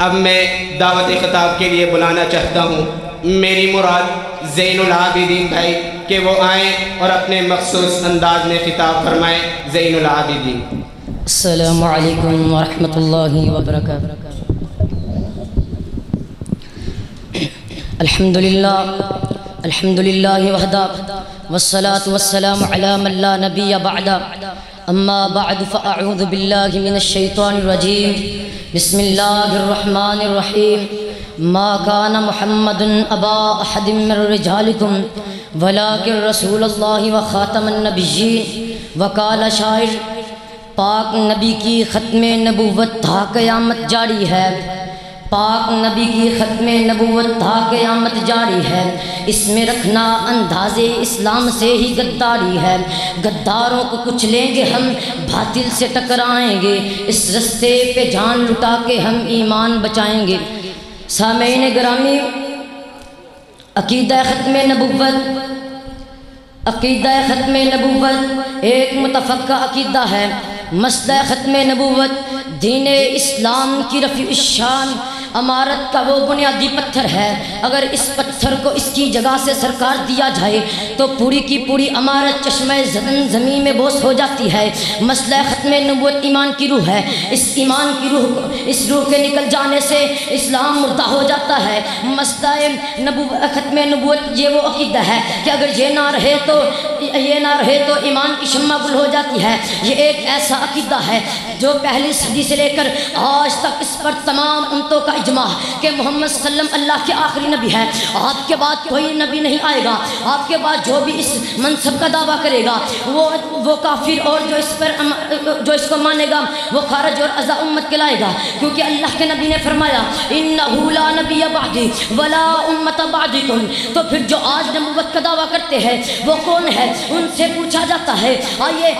اب میں دعوت خطاب کے لیے بلانا چاہتا ہوں میری مراد زین العابدین بھائی کہ وہ آئیں اور اپنے مخصوص انداز میں خطاب فرمائیں۔ زین العابدین۔ السلام علیکم ورحمۃ اللہ وبرکاتہ۔ الحمد للہ وحدہ والصلاة والسلام علی من لا نبی بعدہ، اما بعد فاعوذ باللہ من الشیطان الرجیم، بسم اللہ الرحمن الرحیم۔ ما کان محمد ابا احد من رجالکم ولکن رسول اللہ وخاتم النبیین۔ وقال شاعر، پاک نبی کی ختم نبوت تھا قیامت جاری ہے، پاک نبی کی ختم نبوت تھا قیامت جاری ہے، اس میں رکھنا انداز اسلام سے ہی غداری ہے، غداروں کو کچلیں گے ہم، باطل سے ٹکرائیں گے، اس رستے پہ جان لٹا کے ہم ایمان بچائیں گے۔ سامعین گرامی، عقیدہ ختم نبوت، عقیدہ ختم نبوت ایک متفقہ عقیدہ ہے۔ مسئلہ ختم نبوت دین اسلام کی رفیع الشان عمارت کا وہ بنیادی پتھر ہے، اگر اس پتھر کو اس کی جگہ سے سرکار دیا جائے تو پوری کی پوری عمارت چشمہ زمین میں بوس ہو جاتی ہے۔ مسئلہ ختم نبوت ایمان کی روح ہے، اس ایمان کی روح، اس روح کے نکل جانے سے اسلام مردہ ہو جاتا ہے۔ مسئلہ ختم نبوت یہ وہ عقیدہ ہے کہ اگر یہ نہ رہے تو ایمان کی شمع گل ہو جاتی ہے۔ یہ ایک ایسا عقیدہ ہے جو پہلی صدی سے لے کر آج تک اس پر تمام امتوں کا اجماع کہ محمد صلی اللہ علیہ وسلم اللہ کے آخری نبی ہے، آپ کے بعد کوئی نبی نہیں آئے گا، آپ کے بعد جو بھی اس منصب کا دعویٰ کرے گا وہ کافر، اور جو اس کو مانے گا وہ خارج اور اعضاء امت کہلائے گا، کیونکہ اللہ کے نبی نے فرمایا انہ لا نبی بعدی ولا امت بعدکم۔ تو پھر جو آج نبوت کا دعویٰ کرتے ہیں وہ کون ہے؟ ان سے پوچھا جاتا ہے، آئیے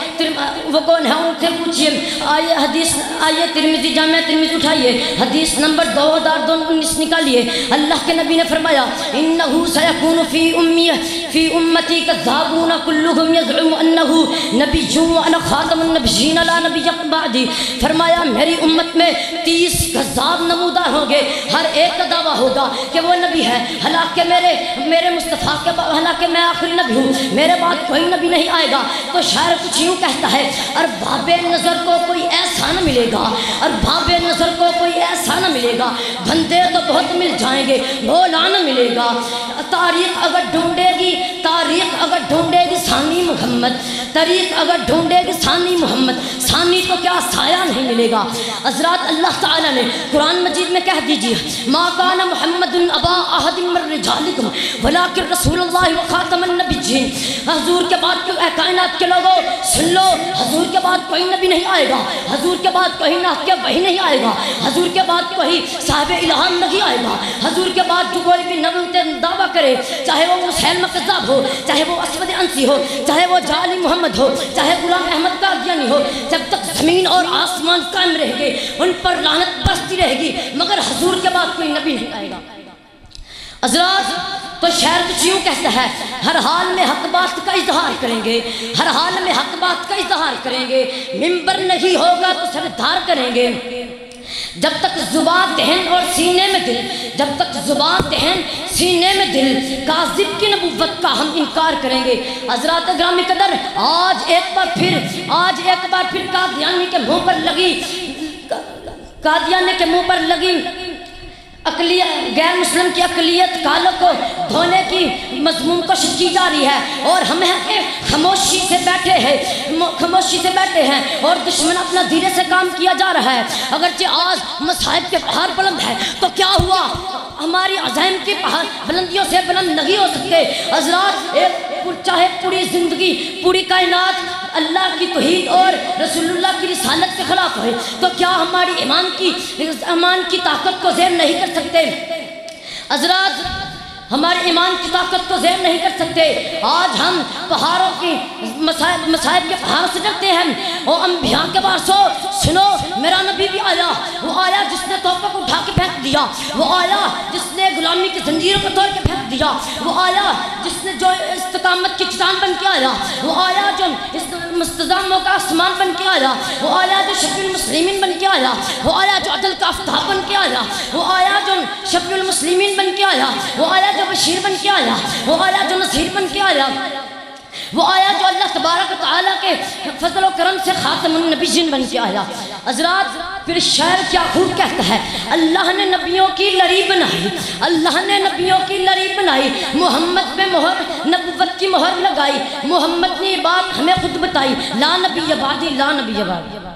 وہ کون ہے ان سے پوچھئے۔ آئیے ترمذی، جامعہ ترمذی اٹھائیے، حدیث نمبر 2219 نکالیے۔ اللہ کے نبی نے فرمایا انہو سیکون فی امتی کذابون کلہم یزعم انہو نبی وانا خاتم النبیین لا نبی بعدی۔ فرمایا میری امت میں 30 کذاب نمودار ہوں گے، ہر ایک کا دعویٰ ہوگا کہ وہ نبی ہے، حالانکہ میرے مصطفیٰ کے بعد، حالانکہ میں آخری نبی ہوں، میرے بعد کوئی نبی نہیں آئے گا۔ تو شاعر کچھ یوں کہتا ہے، ارباب نظر کو کوئی ایسا نہ ملے گا، ارباب نظر کو کوئی ایسا نہ ملے گا، بندے تو بہت مل جائیں گے، بھولا نہ ملے گا۔ تاریخ اگر ڈھونڈے گی ثانی محمد، تاریخ اگر ڈھونڈے گی ثانی محمد، ثانی تو کیا سایہ نہیں ملے گا۔ حضرات اللہ تعالیٰ نے قرآن مجید میں کہہ دیجیے ما کان محمد ابا احد من رجالکم ولکن رسول اللہ وخاتم النبیین۔ حضور کے بعد کائنات کے لوگوں سن لو، حضور کے بعد کوئی نبی نہیں آئے گا، حضور کے بعد کوئی ناطق وحی نہیں آئے گا، حضور کے بعد کوئی صاحب الہام نہیں آئے گا، حضور کے بعد جو کوئی بھی نبوت دعویٰ کرے، چاہے وہ مسیلمہ کذاب ہو، چاہے وہ اسود عنسی ہو، چاہے وہ جعلی محمد ہو، چاہے غلام احمد قادیانی ہو، جب تک زمین اور آسمان قائم رہے گے ان پر لعنت برستی رہے گی، مگر حضور کے بعد کوئی نبی نہیں آئے گا۔ حضرات تو شاعر کچھ یوں کہتا ہے، ہر حال میں حق بات کا اظہار کریں گے، ہر حال میں حق بات کا اظہار کریں گے، منبر نہیں ہوگا تو سردار کریں گے، جب تک زبان دہن اور سینے میں دل، جب تک زبان دہن سینے میں دل، کاذب کی نبوت کا ہم انکار کریں گے۔ حضرات گرامی قدر، آج ایک بار پھر قادیانی کے منہ پر لگی غیر مسلم کی اقلیت کالوں کو دھونے کی مضمون کوشش کی جا رہی ہے، اور ہم خاموشی سے بیٹھے ہیں اور دشمن اپنا دھیرے سے کام کیا جا رہا ہے۔ اگرچہ آج مصائب کے پہاڑ بلند ہے تو کیا ہوا، ہماری عزائم کی پہاڑ بلندیوں سے بلند نہیں ہو سکتے۔ حضرات چاہے پوری زندگی، پوری کائنات اللہ کی توحید اور رسول اللہ کی رسالت کے خلاف ہے تو کیا ہماری ایمان کی طاقت کو زیر نہیں کر سکتے؟ حضرات ہمارے ایمان کی طاقت کو زیر نہیں کر سکتے۔ آج ہم پہاڑوں کی مصائب کے پہاڑوں سے ڈرتے ہیں، اور انبیاء کے بارسوں سنو، میرا نبی بھی آیا، وہ آیا جس نے توپہ کو اٹھا کے پھینک دیا۔ دیا، وہ آیا جس نے غلامی کی زنجیروں کو توڑ کے پھینک دیا، وہ آیا جس نے جو استقامت کی چٹان بن کے آیا، وہ آیا جو اس مستضاموں کا آسمان بن کے آیا، وہ آیا جو شفیع المسلمین بن کے آیا، وہ آیا جو عدل کا آفتاب بن کے آیا، وہ آیا جو شفیع المسلمین بن کے آیا، وہ آیا جو بشیر بن کے آیا، وہ آیا جو نذیر بن کے آیا، وہ آیا جو اللہ تبارک و تعالیٰ کے فضل و کرم سے خاتم النبیین بن کے آیا۔ حضرات پھر شاعر کیا خوب کہتا ہے، اللہ نے نبیوں کی لڑی بنائی، اللہ نے نبیوں کی لڑی بنائی، محمد پہ مہر نبوت کی مہر لگائی، محمد نے یہ بات ہمیں خود بتائی، لا نبی بعدی لا نبی بعدی۔